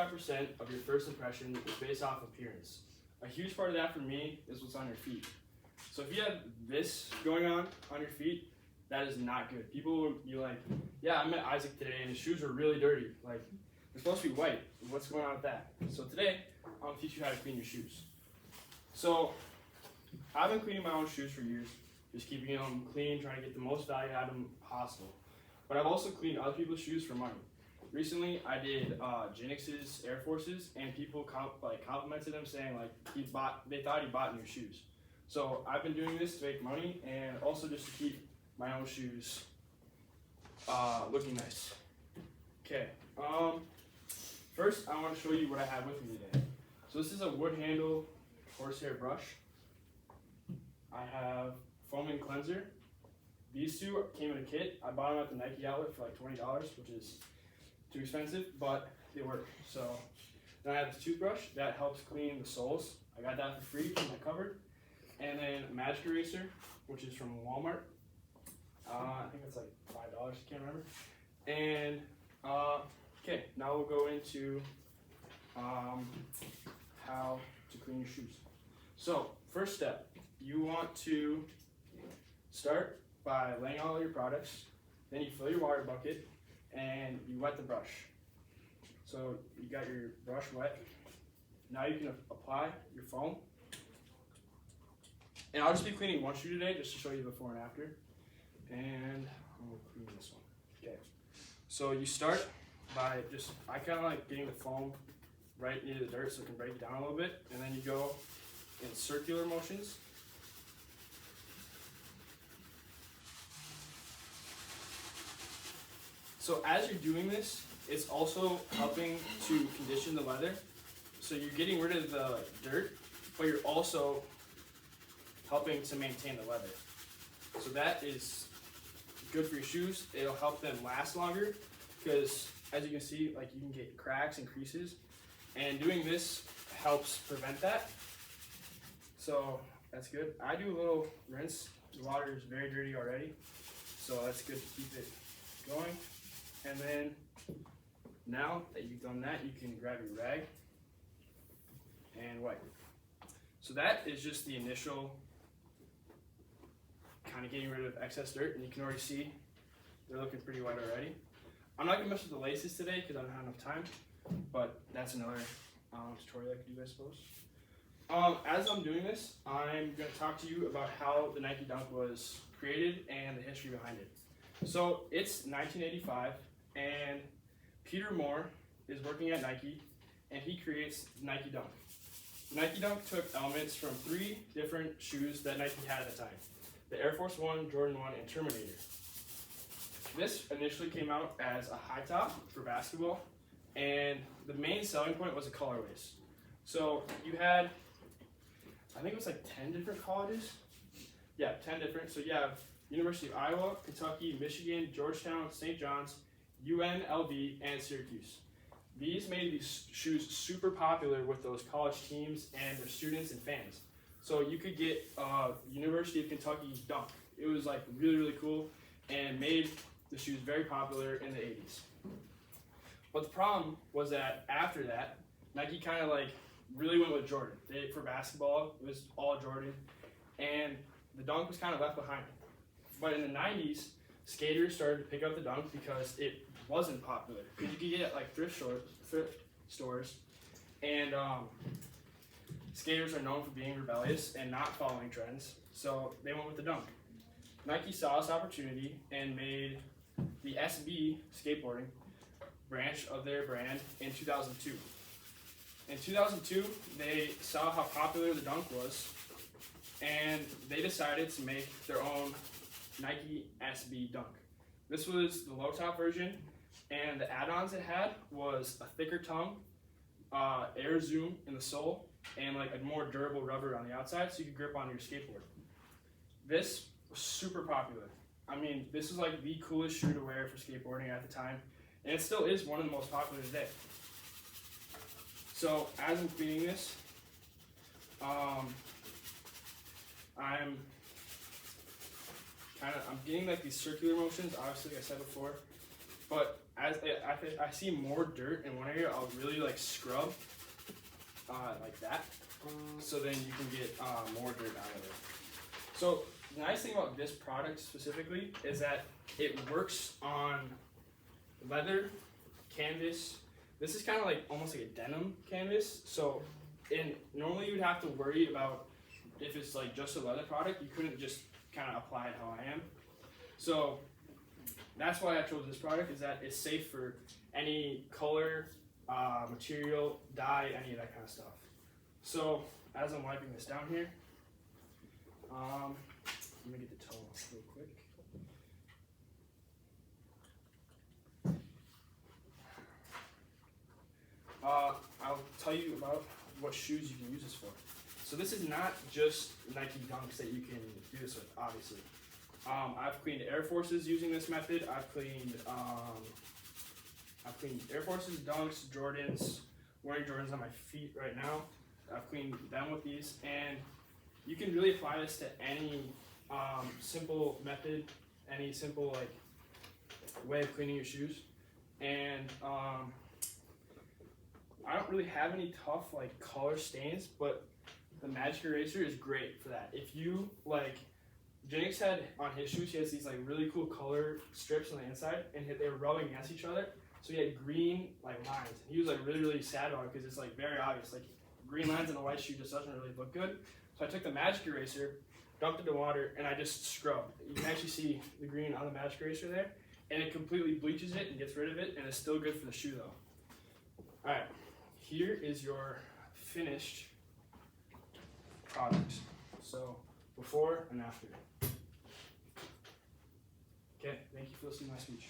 95% of your first impression is based off appearance. A huge part of that for me is what's on your feet. So if you have this going on your feet, that is not good. People will be like, yeah, I met Isaac today and his shoes are really dirty. Like, they're supposed to be white. What's going on with that? So today, I'm gonna teach you how to clean your shoes. So, I've been cleaning my own shoes for years, just keeping them clean, trying to get the most value out of them possible. But I've also cleaned other people's shoes for money. Recently, I did Jinx's Air Forces, and people complimented him, saying like they thought he bought new shoes. So I've been doing this to make money, and also just to keep my own shoes looking nice. Okay. First, I want to show you what I have with me today. So this is a wood handle horsehair brush. I have foaming cleanser. These two came in a kit. I bought them at the Nike outlet for like $20, which is too expensive, but they work. So then I have the toothbrush that helps clean the soles. I got that for free from my cupboard. And then a magic eraser, which is from Walmart. I think it's like $5, I can't remember. And okay, now we'll go into how to clean your shoes. So first step, you want to start by laying out all your products. Then you fill your water bucket and you wet the brush. So you got your brush wet. Now you can apply your foam. And I'll just be cleaning one shoe today just to show you the before and after. And I'll clean this one. Okay. So you start by I kind of like getting the foam right into the dirt so it can break it down a little bit. And then you go in circular motions. So as you're doing this, it's also helping to condition the leather. So you're getting rid of the dirt, but you're also helping to maintain the leather. So that is good for your shoes. It'll help them last longer because as you can see, like you can get cracks and creases. And doing this helps prevent that. So that's good. I do a little rinse. The water is very dirty already. So that's good to keep it going. And then now that you've done that, you can grab your rag and wipe. So that is just the initial kind of getting rid of excess dirt, and you can already see they're looking pretty white already. I'm not gonna mess with the laces today because I don't have enough time, but that's another tutorial I could do, I suppose. As I'm doing this, I'm gonna talk to you about how the Nike Dunk was created and the history behind it. So it's 1985, and Peter Moore is working at Nike, and he creates Nike Dunk. Nike Dunk took elements from 3 different shoes that Nike had at the time: the Air Force One, Jordan 1, and Terminator. This initially came out as a high top for basketball, and the main selling point was the colorways. So you had, I think it was like 10 different colleges. Yeah, 10 different. So you have University of Iowa, Kentucky, Michigan, Georgetown, St. John's, UNLV, and Syracuse. These made these shoes super popular with those college teams and their students and fans. So you could get University of Kentucky Dunk. It was like really, really cool and made the shoes very popular in the 80s. But the problem was that after that, Nike kind of like really went with Jordan. For basketball, it was all Jordan, and the Dunk was kind of left behind. But in the 90s, skaters started to pick up the Dunk because it wasn't popular. Because you could get it at like thrift stores, and skaters are known for being rebellious and not following trends, so they went with the Dunk. Nike saw this opportunity and made the SB skateboarding branch of their brand in 2002. In 2002, they saw how popular the Dunk was, and they decided to make their own Nike SB Dunk. This was the low top version, and the add-ons it had was a thicker tongue, air zoom in the sole, and like a more durable rubber on the outside so you could grip on your skateboard. This was super popular. I mean, this is like the coolest shoe to wear for skateboarding at the time, and it still is one of the most popular today. So as I'm cleaning this, I'm getting like these circular motions, obviously like I said before, but as I see more dirt in one area, I'll really like scrub like that, so then you can get more dirt out of it. So the nice thing about this product specifically is that it works on leather, canvas. This is kind of like almost like a denim canvas. So normally you would have to worry about if it's like just a leather product, you couldn't just kind of apply it how I am. So that's why I chose this product, is that it's safe for any color, material, dye, any of that kind of stuff. So as I'm wiping this down here, let me get the toe off real quick. I'll tell you about what shoes you can use this for. So this is not just Nike Dunks that you can do this with, obviously. I've cleaned Air Forces using this method. I've cleaned Air Forces, Dunks, Jordans. Wearing Jordans on my feet right now. I've cleaned them with these, and you can really apply this to any simple method, any simple like way of cleaning your shoes. And I don't really have any tough like color stains, but the Magic Eraser is great for that. If you like, Jinx had on his shoes, he has these like really cool color strips on the inside, and they were rubbing against each other. So he had green like lines. He was like really sad about it because it's like very obvious. Like green lines in a white shoe just doesn't really look good. So I took the Magic Eraser, dumped it in water, and I just scrubbed. You can actually see the green on the Magic Eraser there, and it completely bleaches it and gets rid of it, and it's still good for the shoe though. All right, here is your finished product. So before and after. Okay, thank you for listening to my speech.